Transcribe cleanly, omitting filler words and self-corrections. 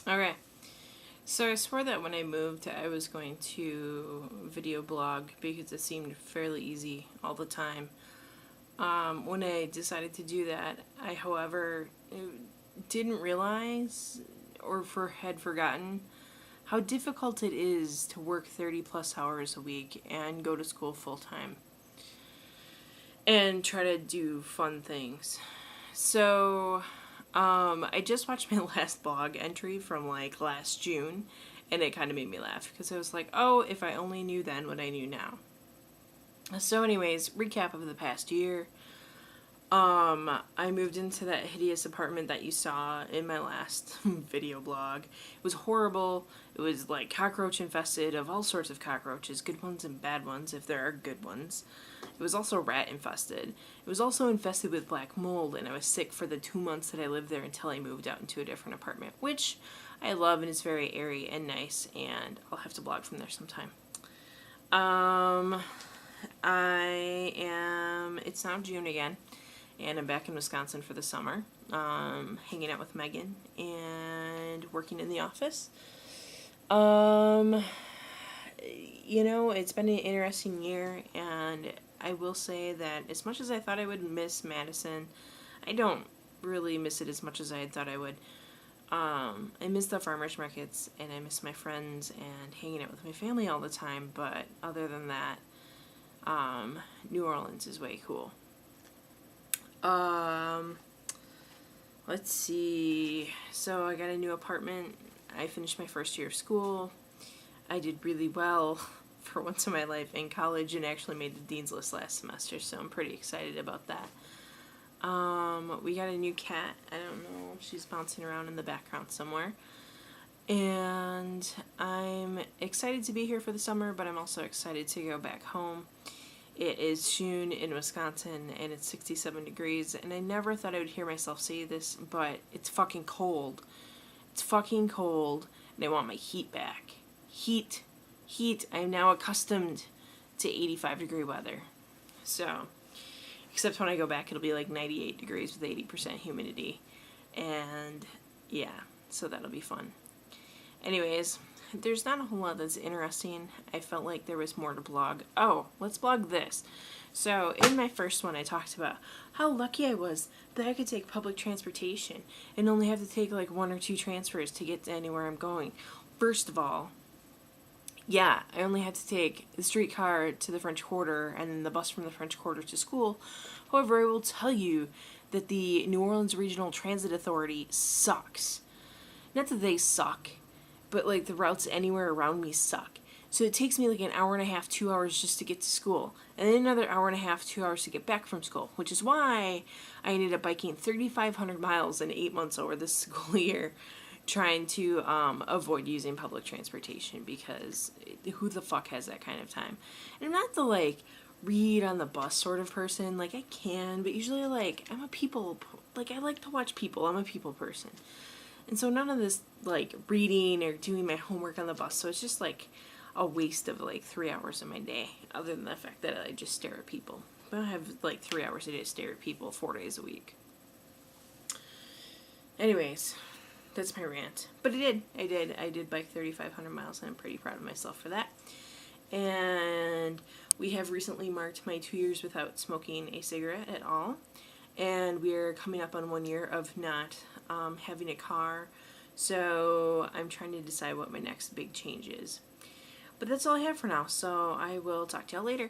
Okay. So I swore that when I moved I was going to video blog because it seemed fairly easy all the time. When I decided to do that, I, however, didn't realize or had forgotten how difficult it is to work 30 plus hours a week and go to school full time and try to do fun things. So, I just watched my last blog entry from like last June, and it kind of made me laugh because I was like, oh, if I only knew then what I knew now. So, anyways, recap of the past year. I moved into that hideous apartment that you saw in my last video blog. It was horrible. It was like cockroach infested of all sorts of cockroaches, good ones and bad ones if there are good ones. It was also rat infested. It was also infested with black mold, and I was sick for the 2 months that I lived there until I moved out into a different apartment, which I love and is very airy and nice, and I'll have to blog from there sometime. It's now June again, and I'm back in Wisconsin for the summer, hanging out with Megan and working in the office. It's been an interesting year, and I will say that as much as I thought I would miss Madison, I don't really miss it as much as I had thought I would. I miss the farmers markets, and I miss my friends and hanging out with my family all the time, but other than that, New Orleans is way cool. Let's see. So I got a new apartment. I finished my first year of school. I did really well for once in my life in college and actually made the dean's list last semester, so I'm pretty excited about that. We got a new cat. I don't know. She's bouncing around in the background somewhere. And I'm excited to be here for the summer, but I'm also excited to go back home. It is June in Wisconsin, and it's 67 degrees, and I never thought I would hear myself say this, but it's fucking cold. It's fucking cold, and I want my heat back. Heat. I am now accustomed to 85 degree weather. So, except when I go back, it'll be like 98 degrees with 80% humidity. And, yeah, so that'll be fun. Anyways, there's not a whole lot that's interesting. I felt like there was more to blog. Oh, let's blog this. So, in my first one, I talked about how lucky I was that I could take public transportation and only have to take like 1 or 2 transfers to get to anywhere I'm going. First of all, yeah, I only had to take the streetcar to the French Quarter and then the bus from the French Quarter to school. However, I will tell you that the New Orleans Regional Transit Authority sucks. Not that they suck, but like the routes anywhere around me suck. So it takes me like an hour and a half, 2 hours just to get to school, and then another hour and a half, 2 hours to get back from school, which is why I ended up biking 3,500 miles in 8 months over this school year, trying to avoid using public transportation, because who the fuck has that kind of time? And I'm not the like read on the bus sort of person. Like I can, but usually like I'm a people, like I like to watch people. I'm a people person. And so none of this like reading or doing my homework on the bus. So it's just like a waste of like 3 hours of my day, other than the fact that I just stare at people. But I have like 3 hours a day to stare at people 4 days a week. Anyways, that's my rant. But I did bike 3,500 miles, and I'm pretty proud of myself for that. And we have recently marked my 2 years without smoking a cigarette at all. And we're coming up on 1 year of not having a car. So I'm trying to decide what my next big change is. But that's all I have for now, so I will talk to y'all later.